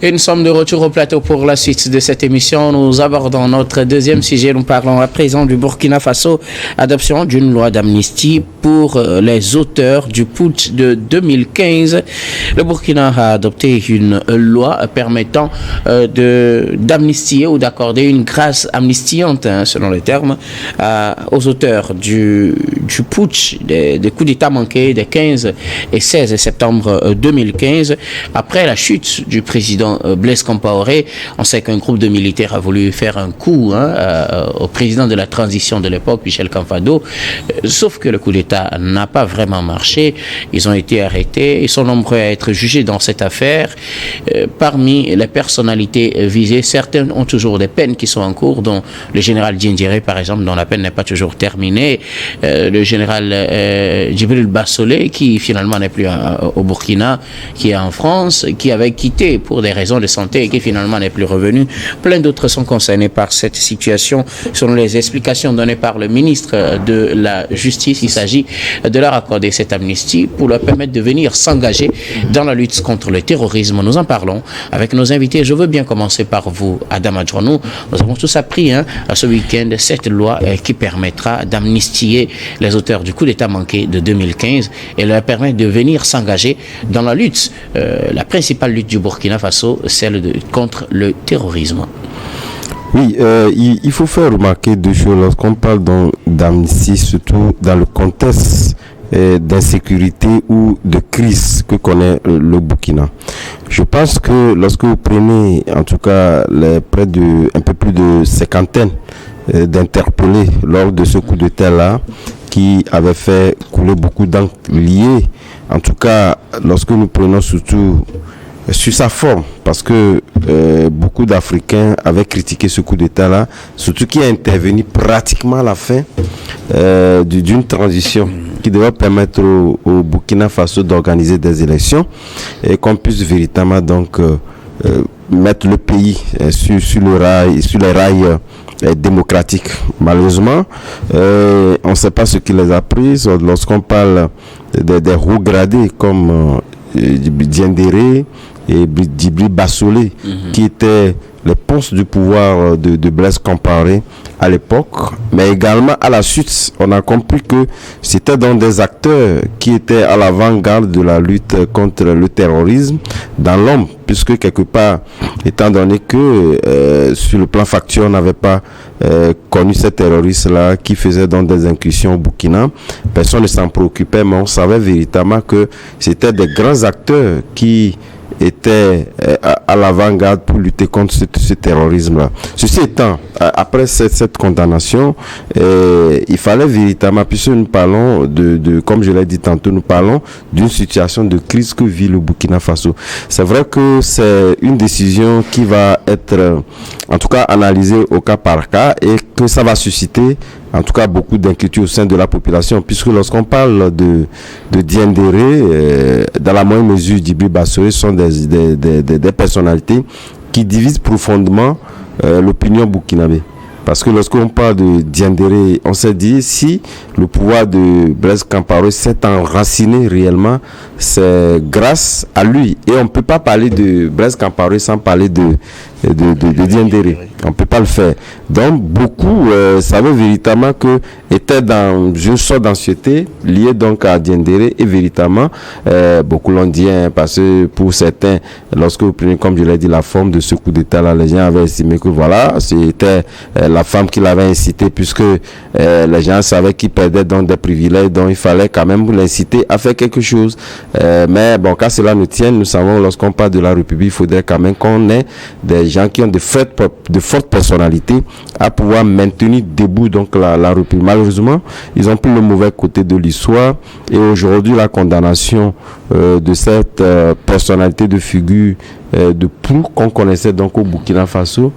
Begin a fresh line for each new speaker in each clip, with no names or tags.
Et nous sommes de retour au plateau pour la suite de cette émission. Nous abordons notre deuxième sujet. Nous parlons à présent du Burkina Faso, adoption d'une loi d'amnistie pour les auteurs du putsch de 2015. Le Burkina a adopté une loi permettant d'amnistier ou d'accorder une grâce amnistiante, selon les termes, aux auteurs du putsch, des coups d'État manqués des 15 et 16 septembre 2015. Après la chute du président Blaise Compaoré, on sait qu'un groupe de militaires a voulu faire un coup au président de la transition de l'époque, Michel Kamfado, sauf que le coup d'État n'a pas vraiment marché. Ils ont été arrêtés, ils sont nombreux à être jugés dans cette affaire. Parmi les personnalités visées, certaines ont toujours des peines qui sont en cours, dont le général Diendéré, par exemple, dont la peine n'est pas toujours terminée, le général Djibril Bassolé, qui finalement n'est plus au Burkina, qui est en France, qui avait quitté pour des raisons de santé et qui finalement n'est plus revenu. Plein d'autres sont concernés par cette situation. Selon les explications données par le ministre de la Justice, il s'agit de leur accorder cette amnistie pour leur permettre de venir s'engager dans la lutte contre le terrorisme. Nous en parlons avec nos invités. Je veux bien commencer par vous, Adam Adjouanou. Nous avons tous appris ce week-end cette loi qui permettra d'amnistier les auteurs du coup d'État manqué de 2015 et leur permettre de venir s'engager dans la lutte, la principale lutte du Burkina Faso, celle contre le terrorisme.
Oui, il faut faire remarquer deux choses lorsqu'on parle d'amnistie, surtout dans le contexte d'insécurité ou de crise que connaît le Burkina. Je pense que lorsque vous prenez en tout cas un peu plus de cinquantaine d'interpellés lors de ce coup d'État-là, qui avait fait couler beaucoup d'encre liée, en tout cas lorsque nous prenons surtout sur sa forme, parce que beaucoup d'Africains avaient critiqué ce coup d'État-là, surtout qui a intervenu pratiquement à la fin d'une transition qui devait permettre au Burkina Faso d'organiser des élections et qu'on puisse véritablement donc mettre le pays sur les rails démocratiques. Malheureusement, on ne sait pas ce qui les a pris lorsqu'on parle des hauts gradés comme Diendéré et Djibril Bassolé, qui étaient les ponces du pouvoir de Blaise Compaoré à l'époque, mais également à la suite, on a compris que c'était dans des acteurs qui étaient à l'avant-garde de la lutte contre le terrorisme dans l'ombre, puisque quelque part, étant donné que sur le plan factuel, on n'avait pas connu ces terroristes-là qui faisaient donc des incursions au Burkina, personne ne s'en préoccupait, mais on savait véritablement que c'était des grands acteurs qui était à l'avant-garde pour lutter contre ce terrorisme-là. Ceci étant, après cette condamnation, il fallait véritablement, puisque nous parlons comme je l'ai dit tantôt, nous parlons d'une situation de crise que vit le Burkina Faso. C'est vrai que c'est une décision qui va être, en tout cas, analysée au cas par cas et que ça va susciter en tout cas beaucoup d'inquiétude au sein de la population, puisque lorsqu'on parle de Diendéré, dans la moindre mesure, Djibril Bassolé sont des personnalités qui divisent profondément l'opinion burkinabé. Parce que lorsqu'on parle de Diendéré, on s'est dit si le pouvoir de Blaise Compaoré s'est enraciné réellement, c'est grâce à lui. Et on ne peut pas parler de Blaise Compaoré sans parler de Diendéré. On ne peut pas le faire. Donc beaucoup savaient véritablement que était dans une sorte d'anxiété liée donc à Diendéré et véritablement beaucoup l'ont dit parce que pour certains, lorsque vous prenez comme je l'ai dit la forme de ce coup d'État là, les gens avaient estimé que voilà c'était la femme qui l'avait incité, puisque les gens savaient qu'il perdait donc des privilèges, donc il fallait quand même l'inciter à faire quelque chose. Mais bon, qu'à cela nous tienne, nous savons lorsqu'on parle de la République, il faudrait quand même qu'on ait des gens qui ont de fortes personnalités à pouvoir maintenir debout donc la République. Malheureusement, ils ont pris le mauvais côté de l'histoire et aujourd'hui la condamnation de cette personnalité de figure de proue qu'on connaissait donc au Burkina Faso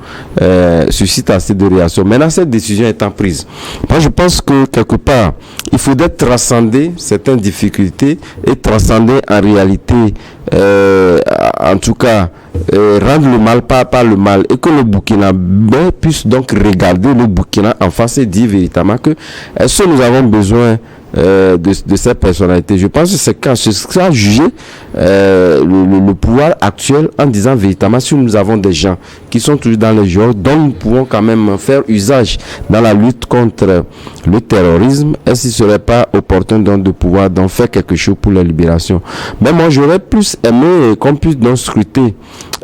suscite assez de réactions. Maintenant, cette décision étant prise, moi je pense que quelque part, il faudrait transcender certaines difficultés et transcender en réalité, en tout cas, rendre le mal par le mal et que le Burkinabé puisse donc regarder le Burkina en face et dire véritablement que est-ce que nous avons besoin de ces personnalités. Je pense que c'est ça juger le pouvoir actuel en disant véritablement si nous avons des gens qui sont toujours dans les genres dont nous pouvons quand même faire usage dans la lutte contre le terrorisme, est-ce qu'il ne serait pas opportun donc de pouvoir d'en faire quelque chose pour la libération? Mais moi j'aurais plus aimé qu'on puisse donc scruter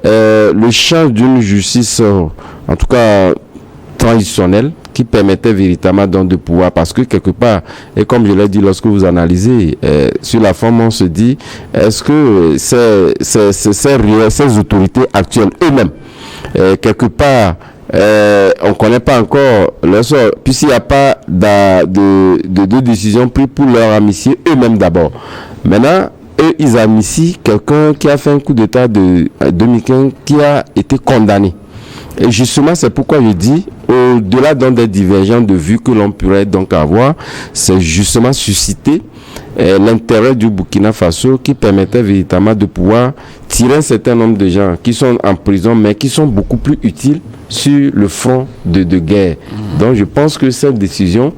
le champ d'une justice en tout cas transitionnelle qui permettait véritablement donc de pouvoir, parce que quelque part, et comme je l'ai dit lorsque vous analysez sur la forme, on se dit est-ce que ces autorités actuelles eux-mêmes quelque part on ne connaît pas encore leur sort, puisqu'il n'y a pas de décision prise pour leur amitié eux-mêmes d'abord. Maintenant, eux, ils amicient quelqu'un qui a fait un coup d'État de 2015 qui a été condamné. Et justement, c'est pourquoi je dis, au-delà des divergences de vues que l'on pourrait donc avoir, c'est justement susciter l'intérêt du Burkina Faso qui permettait véritablement de pouvoir tirer un certain nombre de gens qui sont en prison, mais qui sont beaucoup plus utiles sur le front de guerre. Donc je pense que cette décision,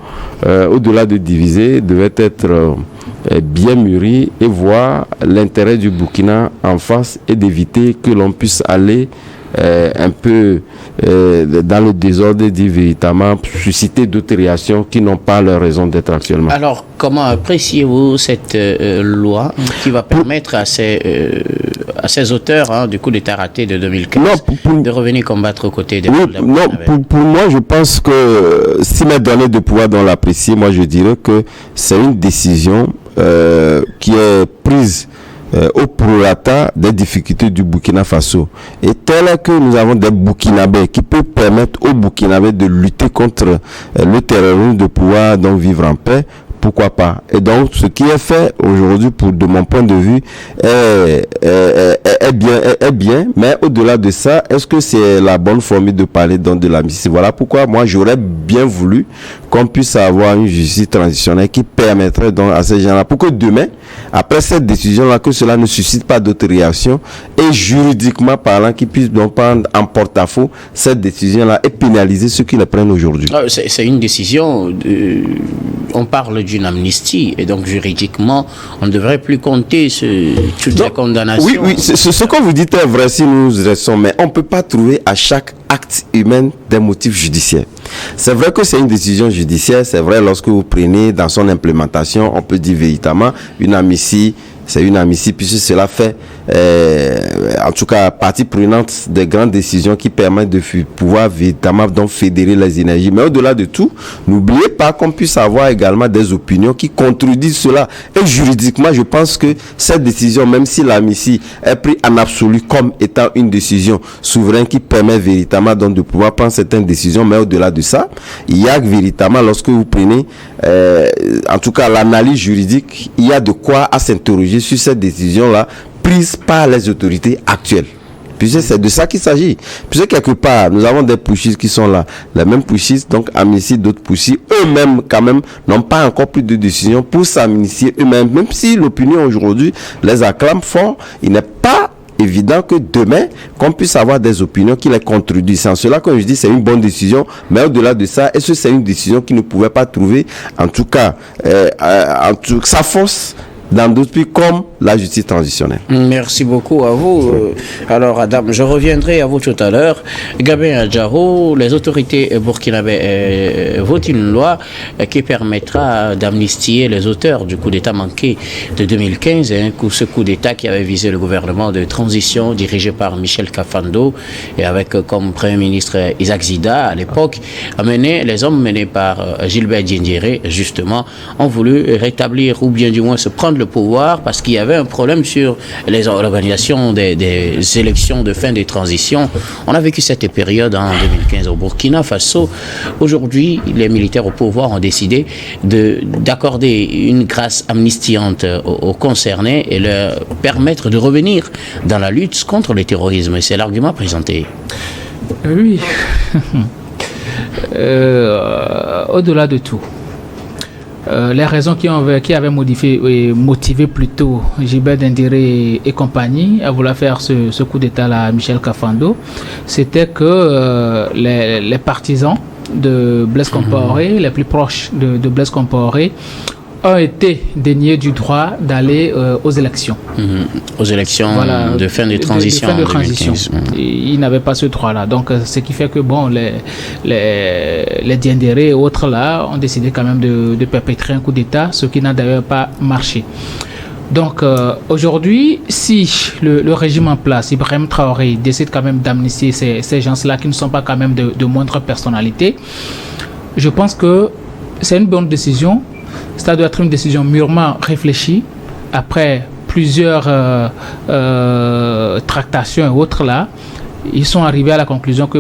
au-delà de diviser, devait être bien mûrie et voir l'intérêt du Burkina en face et d'éviter que l'on puisse aller un peu dans le désordre dit véritablement susciter d'autres réactions qui n'ont pas leur raison d'être actuellement.
Alors, comment appréciez-vous cette loi qui va permettre à ces auteurs du coup d'État raté de 2015 de revenir combattre aux côtés des
pour moi, je pense que si m'est donné de pouvoir dans l'apprécier, moi je dirais que c'est une décision qui est prise au prorata des difficultés du Burkina Faso. Et tel que nous avons des Burkinabés qui peuvent permettre aux Burkinabés de lutter contre le terrorisme, de pouvoir donc vivre en paix, pourquoi pas. Et donc, ce qui est fait aujourd'hui, de mon point de vue, est bien, mais au-delà de ça, est-ce que c'est la bonne formule de parler donc de l'amnistie? Voilà pourquoi moi, j'aurais bien voulu qu'on puisse avoir une justice transitionnelle qui permettrait donc à ces gens-là, pour que demain, après cette décision-là, que cela ne suscite pas d'autres réactions, et juridiquement parlant, qu'ils puissent donc prendre en porte-à-faux cette décision-là et pénaliser ceux qui la prennent aujourd'hui.
C'est une décision, on parle d'une amnistie, et donc juridiquement, on ne devrait plus compter toutes les condamnations.
Oui, ce que vous dites est vrai si nous restons, mais on ne peut pas trouver à chaque acte humain des motifs judiciaires. C'est vrai que c'est une décision judiciaire, c'est vrai lorsque vous prenez dans son implémentation, on peut dire véritablement une amnistie, c'est une amnistie puisque cela fait en tout cas partie prenante des grandes décisions qui permettent de pouvoir véritablement donc fédérer les énergies. Mais au-delà de tout, n'oubliez pas qu'on puisse avoir également des opinions qui contredisent cela. Et juridiquement, je pense que cette décision, même si l'amnistie est prise en absolu comme étant une décision souveraine qui permet véritablement donc de pouvoir prendre certaines décisions, mais au-delà de ça, il y a véritablement, lorsque vous prenez en tout cas l'analyse juridique, il y a de quoi à s'interroger sur cette décision-là prise par les autorités actuelles. Puisque c'est de ça qu'il s'agit. Puisque quelque part, nous avons des pushistes qui sont là. Les mêmes pushistes, donc amnistier d'autres pushistes, eux-mêmes quand même n'ont pas encore pris de décision pour s'amnistier eux-mêmes. Même si l'opinion aujourd'hui les acclame fort, il n'est pas évident que demain, qu'on puisse avoir des opinions qui les contredisent. Sans cela, comme je dis, c'est une bonne décision. Mais au-delà de ça, est-ce que c'est une décision qui ne pouvait pas trouver, en tout cas, sa force dans d'autres pays comme la justice transitionnelle.
Merci beaucoup à vous. Alors, Adam, je reviendrai à vous tout à l'heure. Gabin Adjaro, les autorités burkinabées votent une loi qui permettra d'amnistier les auteurs du coup d'État manqué de 2015, ce coup d'État qui avait visé le gouvernement de transition dirigé par Michel Kafando et avec comme Premier ministre Isaac Zida à l'époque. Les hommes menés par Gilbert Diendéré, justement, ont voulu rétablir ou bien du moins se prendre le pouvoir parce qu'il y avait un problème sur l'organisation des élections de fin de transition. On a vécu cette période en 2015 au Burkina Faso. Aujourd'hui, les militaires au pouvoir ont décidé d'accorder une grâce amnistiante aux concernés et leur permettre de revenir dans la lutte contre le terrorisme. C'est l'argument présenté.
Oui. Au-delà de tout, les raisons qui avaient motivé plutôt Gilbert Diendéré et compagnie à vouloir faire ce coup d'État à Michel Kafando, c'était que les partisans de Blaise Compaoré, les plus proches de Blaise Compaoré, ont été déniés du droit d'aller aux élections.
Aux élections de fin de transition.
De fin de transition. Ils n'avaient pas ce droit-là. Donc, ce qui fait que les Diendéré et autres là ont décidé quand même de perpétrer un coup d'État, ce qui n'a d'ailleurs pas marché. Donc, aujourd'hui, si le régime en place, Ibrahim Traoré, décide quand même d'amnistier ces gens-là qui ne sont pas quand même de moindre personnalité, je pense que c'est une bonne décision. Ça doit être une décision mûrement réfléchie après plusieurs tractations et autres là. Ils sont arrivés à la conclusion que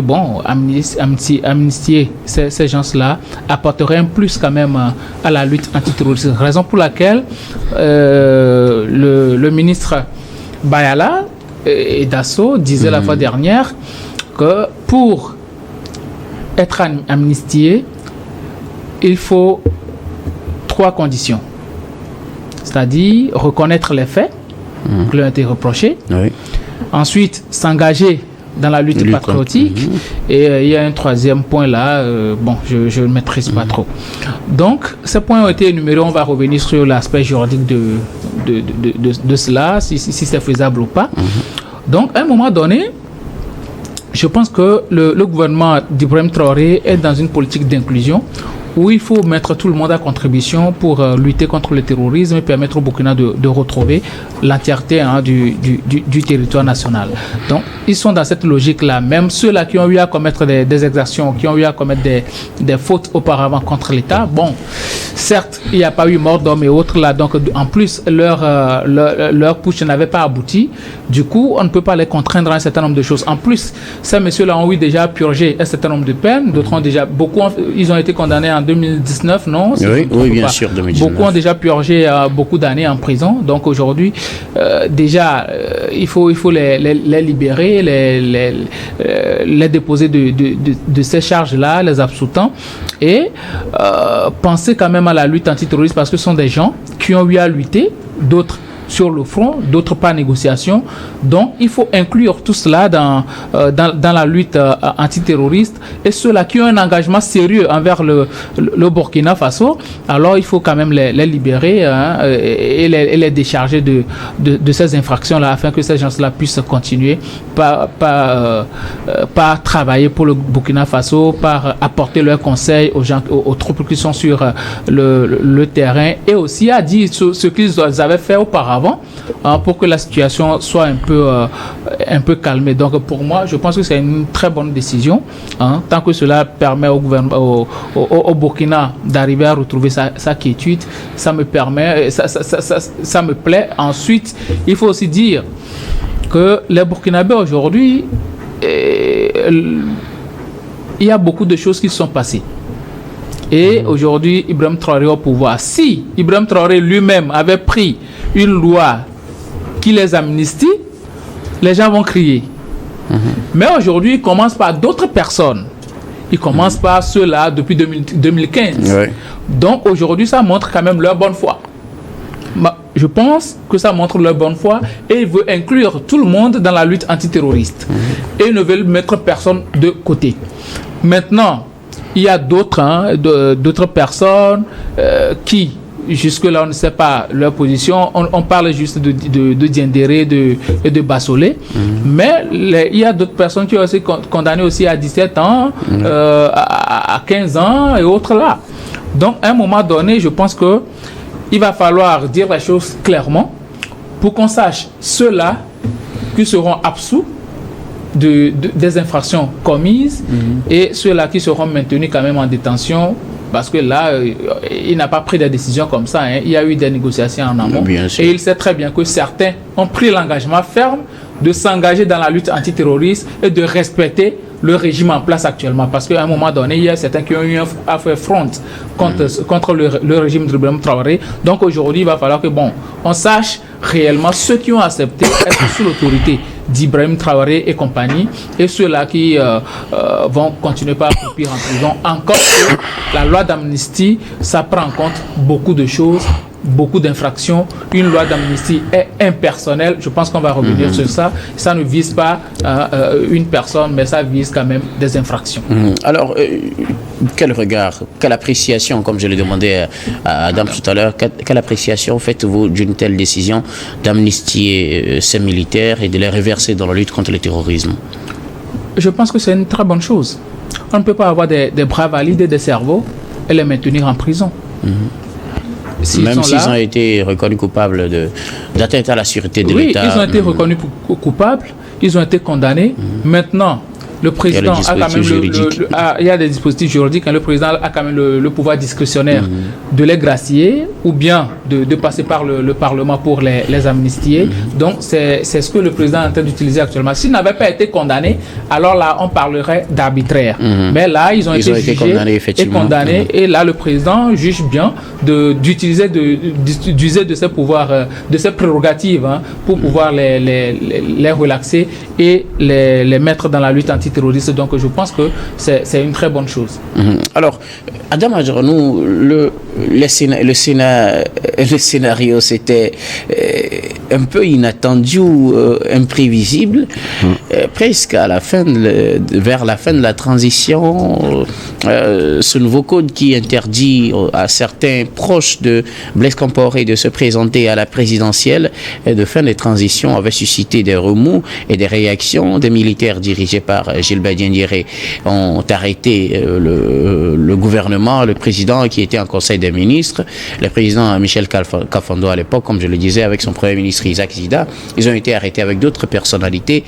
amnistier ces gens-là apporterait un plus quand même à la lutte antiterroriste. Raison pour laquelle le ministre Bayala et Dasso disait la fois dernière que pour être amnistié, il faut 3 conditions. C'est-à-dire reconnaître les faits qui lui ont été reprochés. Oui. Ensuite, s'engager dans la lutte patriotique. Et il y a un 3e point là, je ne maîtrise pas trop. Donc, ces points ont été énumérés. On va revenir sur l'aspect juridique de cela, si c'est faisable ou pas. Donc, à un moment donné, je pense que le gouvernement d'Ibrahim Traoré est dans une politique d'inclusion où il faut mettre tout le monde à contribution pour lutter contre le terrorisme et permettre au Burkina de retrouver l'entièreté du territoire national. Donc, ils sont dans cette logique-là. Même ceux-là qui ont eu à commettre des exactions, qui ont eu à commettre des fautes auparavant contre l'État, certes, il n'y a pas eu mort d'hommes et autres là, donc en plus, leur push n'avait pas abouti. Du coup, on ne peut pas les contraindre à un certain nombre de choses. En plus, ces messieurs-là ont déjà purgé un certain nombre de peines. D'autres ont déjà, ils ont été condamnés en 2019, non?
Oui, bien sûr, 2019.
Beaucoup ont déjà purgé beaucoup d'années en prison. Donc aujourd'hui, il faut les libérer, les déposer de ces charges-là, les absoutant, et penser quand même à la lutte antiterroriste parce que ce sont des gens qui ont eu à lutter, d'autres sur le front, d'autres par négociation. Donc, il faut inclure tout cela dans la lutte antiterroriste et ceux-là qui ont un engagement sérieux envers le Burkina Faso, alors il faut quand même les libérer et les décharger de ces infractions-là afin que ces gens-là puissent continuer par travailler pour le Burkina Faso, par apporter leurs conseils aux gens, aux troupes qui sont sur le terrain et aussi à dire ce qu'ils avaient fait auparavant pour que la situation soit un peu calmée. Donc pour moi, je pense que c'est une très bonne décision. Tant que cela permet au gouvernement, au Burkina d'arriver à retrouver sa quiétude, ça me plaît. Ensuite, il faut aussi dire que les Burkinabés aujourd'hui, il y a beaucoup de choses qui sont passées. Et aujourd'hui, Ibrahim Traoré au pouvoir. Si Ibrahim Traoré lui-même avait pris une loi qui les amnistie, les gens vont crier. Mais aujourd'hui, il commence par d'autres personnes. Il commence par ceux-là depuis 2015. Ouais. Donc aujourd'hui, ça montre quand même leur bonne foi. Je pense que ça montre leur bonne foi et il veut inclure tout le monde dans la lutte antiterroriste. Et ils ne veulent mettre personne de côté. Maintenant, il y a d'autres personnes qui, jusque-là, on ne sait pas leur position. On parle juste de Diendéré et de Bassolé. Mais il y a d'autres personnes qui ont été condamnées aussi à 17 ans, à 15 ans et autres là. Donc, à un moment donné, je pense qu'il va falloir dire la chose clairement pour qu'on sache ceux-là qui seront absous des infractions commises et ceux-là qui seront maintenus quand même en détention parce que là, il n'a pas pris des décisions comme ça. Il y a eu des négociations en amont. Et il sait très bien que certains ont pris l'engagement ferme de s'engager dans la lutte antiterroriste et de respecter le régime en place actuellement. Parce qu'à un moment donné, il y a certains qui ont eu à faire front contre le régime de Ibrahim Traoré. Donc aujourd'hui, il va falloir que on sache réellement ceux qui ont accepté être sous l'autorité d'Ibrahim Traoré et compagnie et ceux-là qui vont continuer par accroupir en prison. Encore que la loi d'amnistie, ça prend en compte beaucoup de choses, beaucoup d'infractions. Une loi d'amnistie est impersonnelle. Je pense qu'on va revenir sur ça. Ça ne vise pas une personne, mais ça vise quand même des infractions.
Alors, quel regard, quelle appréciation, comme je l'ai demandé à Adam tout à l'heure, quelle appréciation faites-vous d'une telle décision d'amnistier ces militaires et de les reverser dans la lutte contre le terrorisme?
Je pense que c'est une très bonne chose. On ne peut pas avoir des bras valides et des cerveaux et les maintenir en prison.
Même s'ils ont été reconnus coupables d'atteinte à la sûreté de l'État.
Ils ont été reconnus coupables, ils ont été condamnés. Maintenant, le président a quand même il y a des dispositifs juridiques. Le président a quand même le pouvoir discrétionnaire de les gracier ou bien de passer par le Parlement pour les amnistier. Donc, c'est ce que le président est en train d'utiliser actuellement. S'ils n'avaient pas été condamnés, alors là, on parlerait d'arbitraire. Mais là, ils ont été jugés et condamnés. Et là, le président juge bien d'user de ses pouvoirs, de ses prérogatives pour pouvoir les relaxer et les mettre dans la lutte antiterroriste. Donc je pense que c'est une très bonne chose.
Alors, Adam Adjaranou, le scénario c'était un peu inattendu ou imprévisible, presque à la fin vers la fin de la transition, ce nouveau code qui interdit à certains proches de Blaise Compaoré de se présenter à la présidentielle et de fin de transition avait suscité des remous et des réactions. Des militaires dirigés par Gilbert Diendéré ont arrêté le gouvernement, le président qui était en conseil des ministres, le président Michel Kafando à l'époque, comme je le disais, avec son premier ministre Isaac Zida. Ils ont été arrêtés avec d'autres personnalités.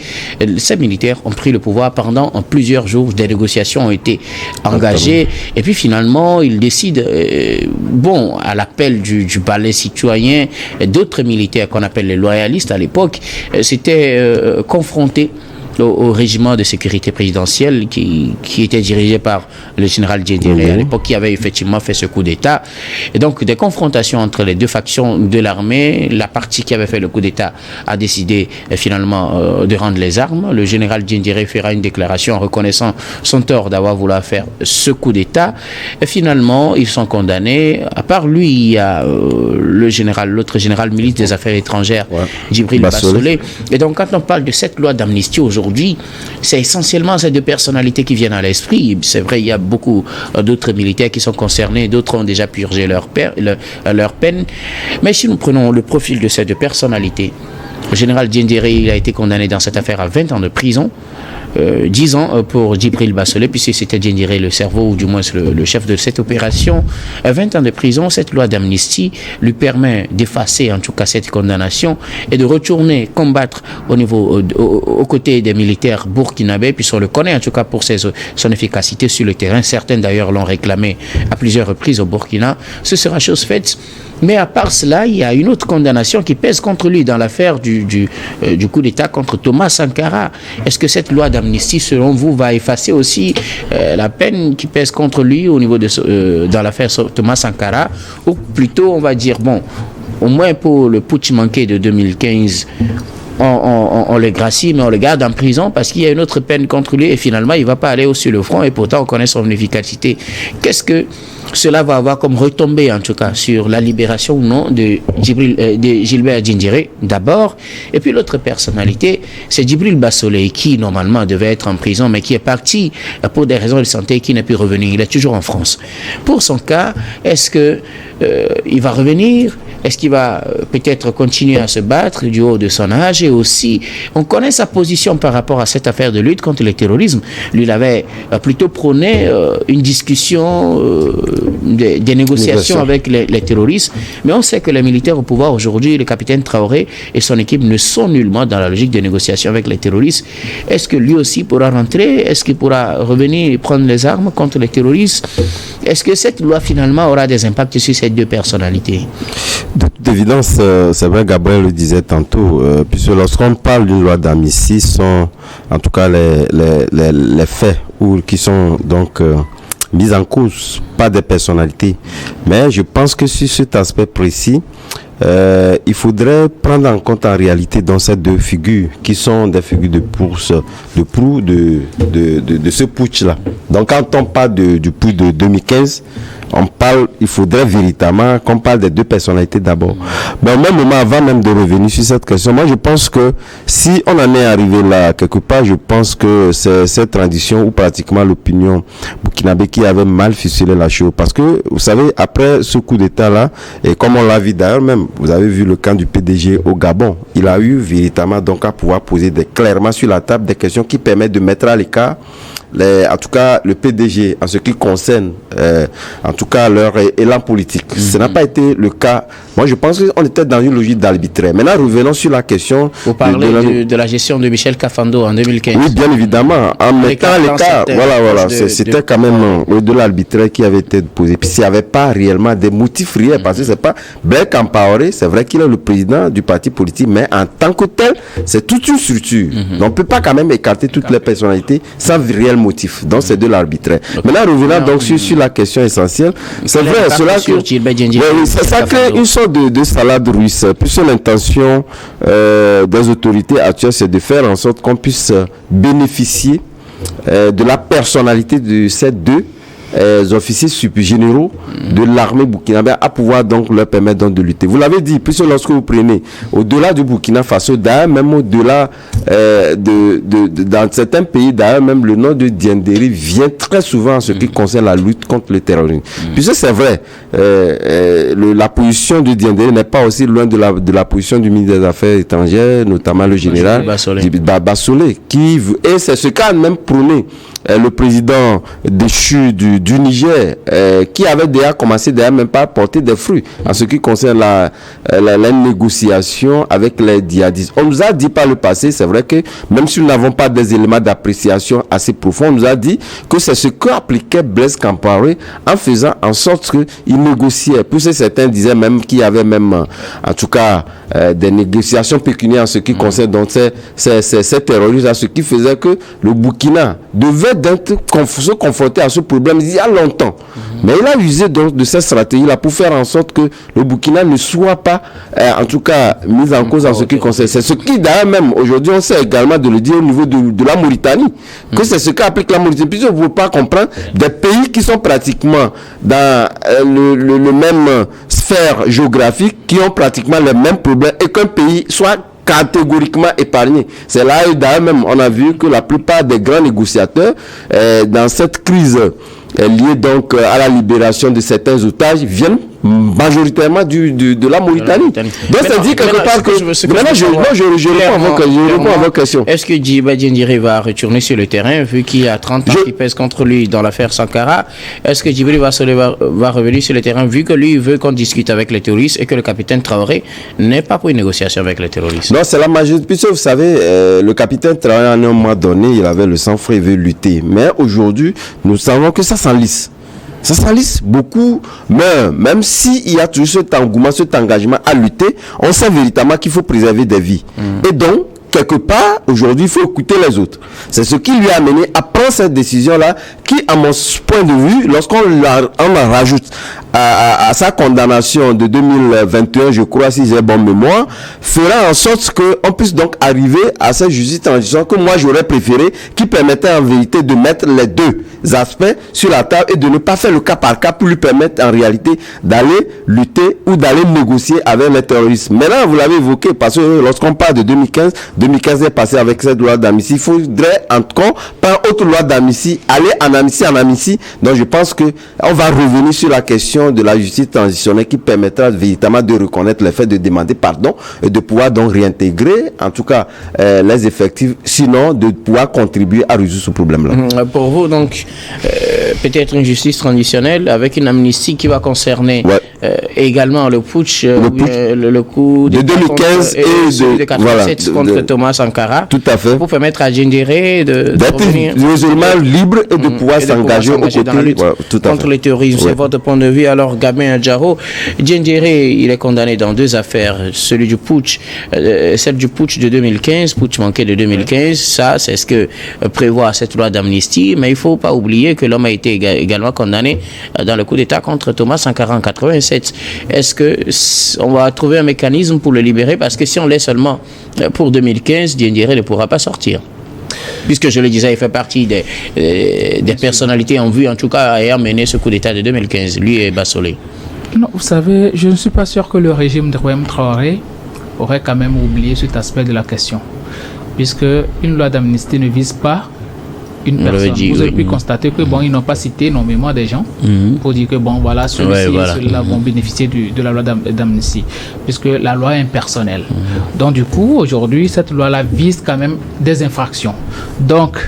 Ces militaires ont pris le pouvoir pendant plusieurs jours. Des négociations ont été engagées et puis finalement ils décident, à l'appel du balai citoyen, d'autres militaires qu'on appelle les loyalistes à l'époque, s'étaient confrontés au régiment de sécurité présidentielle qui était dirigé par le général Diendéré à l'époque, qui avait effectivement fait ce coup d'État. Et donc des confrontations entre les deux factions de l'armée. La partie qui avait fait le coup d'État a décidé finalement de rendre les armes. Le général Diendéré fera une déclaration reconnaissant son tort d'avoir voulu faire ce coup d'État. Et finalement, ils sont condamnés. À part lui, il y a l'autre général ministre des Affaires étrangères, Djibril Bassolé. Et donc quand on parle de cette loi d'amnistie aujourd'hui, c'est essentiellement ces deux personnalités qui viennent à l'esprit. C'est vrai, il y a beaucoup d'autres militaires qui sont concernés, d'autres ont déjà purgé leur peine. Mais si nous prenons le profil de ces deux personnalités, le général Diendéré, il a été condamné dans cette affaire à 20 ans de prison. 10 ans pour Djibril Bassolé, puisque c'était Diendéré le cerveau, ou du moins le chef de cette opération. 20 ans de prison. Cette loi d'amnistie lui permet d'effacer en tout cas cette condamnation et de retourner combattre aux côtés des militaires burkinabés, puisqu'on le connaît en tout cas pour son efficacité sur le terrain. Certains d'ailleurs l'ont réclamé à plusieurs reprises au Burkina. Ce sera chose faite. Mais à part cela, il y a une autre condamnation qui pèse contre lui dans l'affaire du coup d'État contre Thomas Sankara. Est-ce que cette loi d'amnistie, selon vous, va effacer aussi la peine qui pèse contre lui au niveau dans l'affaire Thomas Sankara? Ou plutôt, on va dire, au moins pour le putsch manqué de 2015, on le gracie, mais on le garde en prison parce qu'il y a une autre peine contre lui et finalement il ne va pas aller sur le front et pourtant on connaît son efficacité. Qu'est-ce que cela va avoir comme retombée en tout cas sur la libération ou non de Gilbert Diendéré d'abord, et puis l'autre personnalité c'est Djibril Bassolé qui normalement devait être en prison mais qui est parti pour des raisons de santé et qui n'a pu revenir. Il est toujours en France. Pour son cas, est-ce que il va revenir? Est-ce qu'il va peut-être continuer à se battre du haut de son âge? Et aussi, on connaît sa position par rapport à cette affaire de lutte contre le terrorisme. Lui, il avait plutôt prôné une discussion, des négociations avec les terroristes. Mais on sait que les militaires au pouvoir aujourd'hui, le capitaine Traoré et son équipe ne sont nullement dans la logique de négociation avec les terroristes. Est-ce que lui aussi pourra rentrer? Est-ce qu'il pourra revenir et prendre les armes contre les terroristes? Est-ce que cette loi finalement aura des impacts sur ces deux personnalités?
De toute évidence, c'est vrai, Gabriel le disait tantôt, puisque lorsqu'on parle d'une loi d'amnistie, sont en tout cas les faits qui sont donc mis en cause, pas des personnalités. Mais je pense que sur cet aspect précis, il faudrait prendre en compte en réalité dans ces deux figures qui sont des figures de proue de ce putsch là. Donc quand on parle du putsch de 2015, il faudrait véritablement qu'on parle des deux personnalités d'abord. Mais au même moment, avant même de revenir sur cette question, moi je pense que si on en est arrivé là quelque part, je pense que c'est cette transition où pratiquement l'opinion burkinabé qui avait mal ficelé la chose. Parce que, vous savez, après ce coup d'état là, et comme on l'a vu d'ailleurs même, vous avez vu le camp du PDG au Gabon, il a eu véritablement donc à pouvoir poser clairement sur la table des questions qui permettent de mettre à l'écart en tout cas le PDG en ce qui concerne en tout cas leur élan politique. Ce n'a pas été le cas. Moi je pense qu'on était dans une logique d'arbitraire. Maintenant revenons sur la question.
Vous parlez de la gestion de Michel Kafando en 2015.
Oui, bien évidemment. En mettant à l'écart, voilà, c'était quand même de l'arbitraire qui avait été posé. Puis s'il n'y avait pas réellement des motifs réels, parce que c'est pas Blaise Compaoré, c'est vrai qu'il est le président du parti politique, mais en tant que tel, c'est toute une structure. Donc on ne peut pas quand même écarter toutes les personnalités sans réel motif. Donc c'est de l'arbitraire. Maintenant revenons donc sur la question essentielle. C'est vrai, cela ça crée une sorte de salade russe. Puisque l'intention des autorités actuelles, c'est de faire en sorte qu'on puisse bénéficier de la personnalité de ces deux officiers généraux de l'armée burkinabé à pouvoir donc leur permettre donc de lutter. Vous l'avez dit, puisque lorsque vous prenez au-delà du Burkina Faso, d'ailleurs même au-delà dans certains pays, d'ailleurs même le nom de Diendéré vient très souvent en ce qui concerne la lutte contre le terrorisme. Puisque c'est vrai, la position de Diendéré n'est pas aussi loin de la position du ministre des Affaires étrangères, notamment le général Bassolé, et c'est ce qu'a même prôné le président déchu du Niger, qui avait déjà commencé même pas à porter des fruits en ce qui concerne la négociation avec les djihadistes. On nous a dit par le passé, c'est vrai que même si nous n'avons pas des éléments d'appréciation assez profonds, on nous a dit que c'est ce qu'appliquait Blaise Compaoré en faisant en sorte qu'il négociait. Puisque certains disaient même qu'il y avait même, en tout cas, des négociations pécuniaires en ce qui concerne donc ces terroristes, ce qui faisait que le Burkina devait se confronter à ce problème il y a longtemps. Mais il a usé donc de cette stratégie-là pour faire en sorte que le Burkina ne soit pas, en tout cas, mis en cause en ce qui concerne. C'est ce qui, d'ailleurs, même aujourd'hui, on sait également de le dire au niveau de la Mauritanie, que c'est ce qu'applique la Mauritanie. Puisque vous ne pouvez pas comprendre des pays qui sont pratiquement dans le même sphère géographique, qui ont pratiquement les mêmes problèmes, et qu'un pays soit catégoriquement épargné. C'est là, d'ailleurs même, on a vu que la plupart des grands négociateurs, dans cette crise liée donc à la libération de certains otages, viennent majoritairement de la Mauritanie. Donc ça dit quelque part que... Maintenant, je réponds à vos questions.
Est-ce que Djiba Diendéré va retourner sur le terrain, vu qu'il y a 30 ans qui pèsent contre lui dans l'affaire Sankara? Est-ce que Djibril va revenir sur le terrain, vu que lui veut qu'on discute avec les terroristes et que le capitaine Traoré n'est pas pour une négociation avec les terroristes?
Non, c'est la majorité. Puisque vous savez, le capitaine Traoré, à un moment donné, il avait le sang-froid, il veut lutter. Mais aujourd'hui, nous savons que ça s'enlise. Ça s'enlise beaucoup, mais même s'il y a toujours cet engouement, cet engagement à lutter, on sait véritablement qu'il faut préserver des vies. Et donc, quelque part, aujourd'hui, il faut écouter les autres. C'est ce qui lui a amené à prendre cette décision-là, qui, à mon point de vue, lorsqu'on en rajoute à sa condamnation de 2021, je crois, si j'ai bonne mémoire, fera en sorte qu'on puisse donc arriver à cette justice transition que moi j'aurais préféré, qui permettait en vérité de mettre les deux aspects sur la table et de ne pas faire le cas par cas pour lui permettre en réalité d'aller lutter ou d'aller négocier avec les terroristes. Maintenant, vous l'avez évoqué, parce que lorsqu'on parle de 2015 est passé avec cette loi d'amnistie, il faudrait en tout cas, par autre loi d'amnistie, aller en amnistie. Donc je pense que on va revenir sur la question de la justice transitionnelle qui permettra véritablement de reconnaître le fait de demander pardon et de pouvoir donc réintégrer en tout cas les effectifs, sinon de pouvoir contribuer à résoudre ce problème-là.
Pour vous donc peut-être une justice transitionnelle avec une amnistie qui va concerner également le putsch, le coup
de 2015 et
de 87 contre Thomas Sankara.
Tout à fait.
Pour permettre à Diendéré
d'être résolument libre et de pouvoir s'engager aux côtés
dans la lutte contre le terrorisme. C'est votre point de vue. Alors, Gabin Adjaro, Diendéré, il est condamné dans deux affaires. Celle du putsch de 2015, putsch manqué de 2015. Ça, c'est ce que prévoit cette loi d'amnistie. Mais il ne faut pas oublier que l'homme a été également condamné dans le coup d'État contre Thomas Sankara en 87. Est-ce qu'on va trouver un mécanisme pour le libérer? Parce que si on l'est seulement pour 2015, Diendéré ne pourra pas sortir. Puisque je le disais, il fait partie des personnalités en vue, en tout cas, ayant mené ce coup d'État de 2015, lui et Bassolé.
Non, vous savez, je ne suis pas sûr que le régime de Ibrahim Traoré aurait quand même oublié cet aspect de la question. Puisque une loi d'amnistie ne vise pas une personne. Vous avez pu constater que ils n'ont pas cité énormément des gens pour dire que voilà, celui-ci et ceux-là vont bénéficier de la loi d'amnistie, puisque la loi est impersonnelle. Donc du coup, aujourd'hui, cette loi-là vise quand même des infractions. Donc,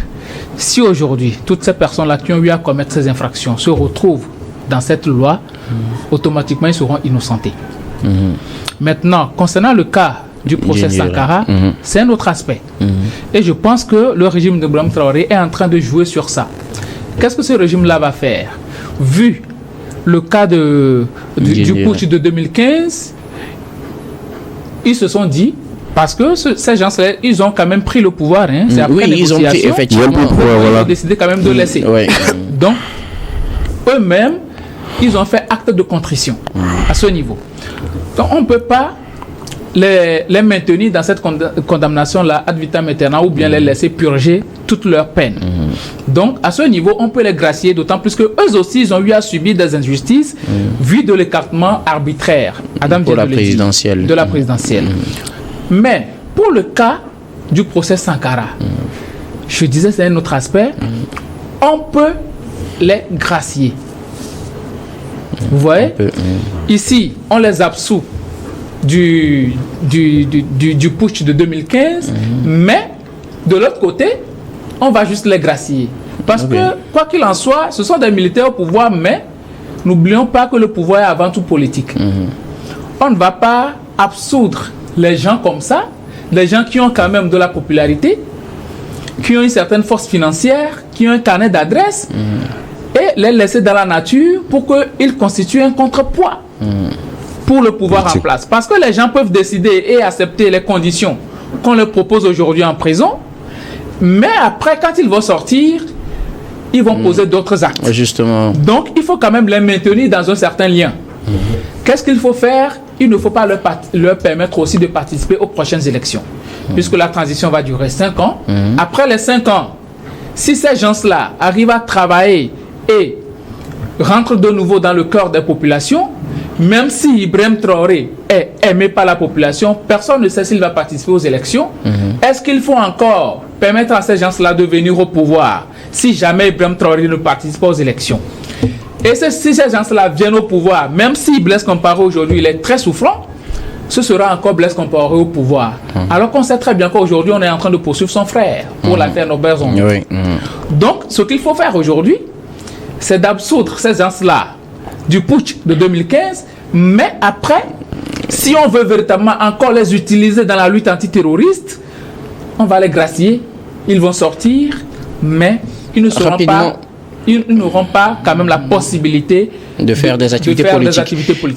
si aujourd'hui, toutes ces personnes-là qui ont eu à commettre ces infractions se retrouvent dans cette loi, automatiquement, ils seront innocentés. Maintenant, concernant le cas du procès Sankara, c'est un autre aspect. Et je pense que le régime de Ibrahim Traoré est en train de jouer sur ça. Qu'est-ce que ce régime-là va faire? Vu le cas du putsch de 2015, ils se sont dit, parce que ces gens-là, ils ont quand même pris le pouvoir. C'est après négociation,
ils
ont décidé quand même de laisser. Donc, eux-mêmes, ils ont fait acte de contrition à ce niveau. Donc, on ne peut pas les maintenir dans cette condamnation-là ad vitam aeternam ou bien les laisser purger toute leur peine. Donc, à ce niveau, on peut les gracier, d'autant plus que eux aussi, ils ont eu à subir des injustices vu de l'écartement arbitraire
de la présidentielle.
Mais, pour le cas du procès Sankara, je disais, c'est un autre aspect, on peut les gracier. Vous voyez? Ici, on les absout du putsch de 2015, mais de l'autre côté, on va juste les gracier. Parce que, quoi qu'il en soit, ce sont des militaires au pouvoir, mais n'oublions pas que le pouvoir est avant tout politique. On ne va pas absoudre les gens comme ça, les gens qui ont quand même de la popularité, qui ont une certaine force financière, qui ont un carnet d'adresses, et les laisser dans la nature pour qu'ils constituent un contrepoids pour le pouvoir en place. Parce que les gens peuvent décider et accepter les conditions qu'on leur propose aujourd'hui en prison, mais après, quand ils vont sortir, ils vont poser d'autres actes.
Justement.
Donc, il faut quand même les maintenir dans un certain lien. Qu'est-ce qu'il faut faire? Il ne faut pas leur permettre aussi de participer aux prochaines élections, puisque la transition va durer 5 ans. Après les 5 ans, si ces gens-là arrivent à travailler et rentrent de nouveau dans le cœur des populations, même si Ibrahim Traoré est aimé par la population, personne ne sait s'il va participer aux élections. Est-ce qu'il faut encore permettre à ces gens-là de venir au pouvoir si jamais Ibrahim Traoré ne participe pas aux élections? Et si ces gens-là viennent au pouvoir, même si Blaise Compaoré aujourd'hui il est très souffrant, ce sera encore Blaise Compaoré au pouvoir. Alors qu'on sait très bien qu'aujourd'hui on est en train de poursuivre son frère pour l'affaire Norbert Zongo. Donc ce qu'il faut faire aujourd'hui, c'est d'absoudre ces gens-là du putsch de 2015, mais après, si on veut véritablement encore les utiliser dans la lutte antiterroriste, on va les gracier, ils vont sortir, mais ils ne seront pas, ils n'auront pas quand même la possibilité
de faire des activités politiques.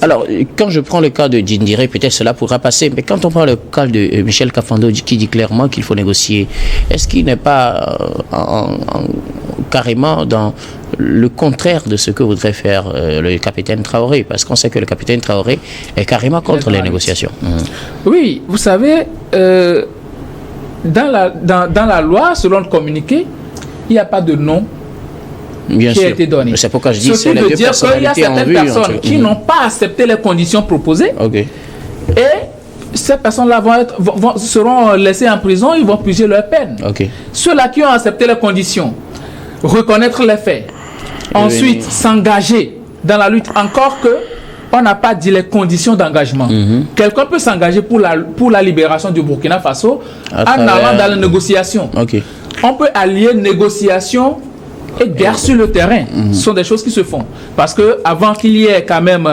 Alors, quand je prends le cas de Djindira, peut-être cela pourra passer, mais quand on prend le cas de Michel Kafando qui dit clairement qu'il faut négocier, est-ce qu'il n'est pas carrément dans le contraire de ce que voudrait faire le capitaine Traoré, parce qu'on sait que le capitaine Traoré est carrément contre les négociations.
Oui, vous savez, dans la loi, selon le communiqué, il n'y a pas de nom qui a été donné.
C'est pourquoi je dis que
c'est les deux personnalités en vue. Il y a certaines personnes qui n'ont pas accepté les conditions proposées, et ces personnes-là seront laissées en prison, ils vont purger leur peine. Ceux-là qui ont accepté les conditions, reconnaître les faits, ensuite s'engager dans la lutte, encore que on n'a pas dit les conditions d'engagement. Quelqu'un peut s'engager pour la libération du Burkina Faso en allant dans la négociation. On peut allier négociation et guerre sur le terrain. Ce sont des choses qui se font. Parce que avant qu'il y ait quand même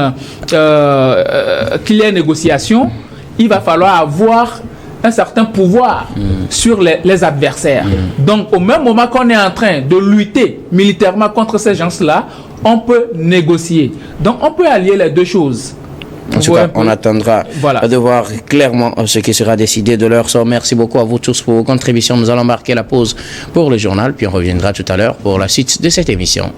négociation, il va falloir avoir un certain pouvoir sur les adversaires. Donc, au même moment qu'on est en train de lutter militairement contre ces gens-là, on peut négocier. Donc, on peut allier les deux choses.
En tout cas, on attendra de voir clairement ce qui sera décidé de leur sort. Merci beaucoup à vous tous pour vos contributions. Nous allons marquer la pause pour le journal, puis on reviendra tout à l'heure pour la suite de cette émission.